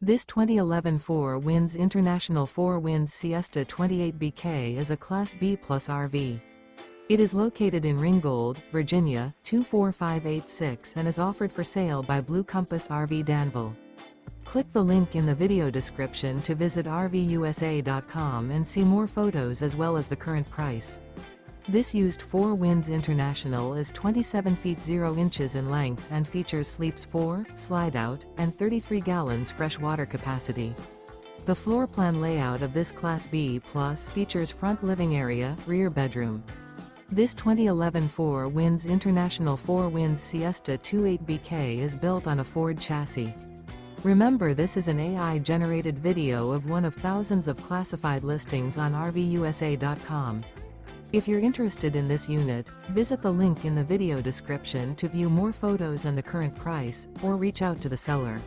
This 2011 4 Winds International 4 Winds Siesta 28BK is a Class B Plus RV. It is located in Ringgold, Virginia, 24586 and is offered for sale by Blue Compass RV Danville. Click the link in the video description to visit RVUSA.com and see more photos as well as the current price. This used 4 Winds International is 27 feet 0 inches in length and features sleeps 4, Slideout, and 33 gallons fresh water capacity. The floor plan layout of this Class B Plus features front living area, rear bedroom. This 2011 4 Winds International 4 Winds Siesta 28BK is built on a Ford chassis. Remember, this is an AI-generated video of one of thousands of classified listings on RVUSA.com. If you're interested in this unit, visit the link in the video description to view more photos and the current price, or reach out to the seller.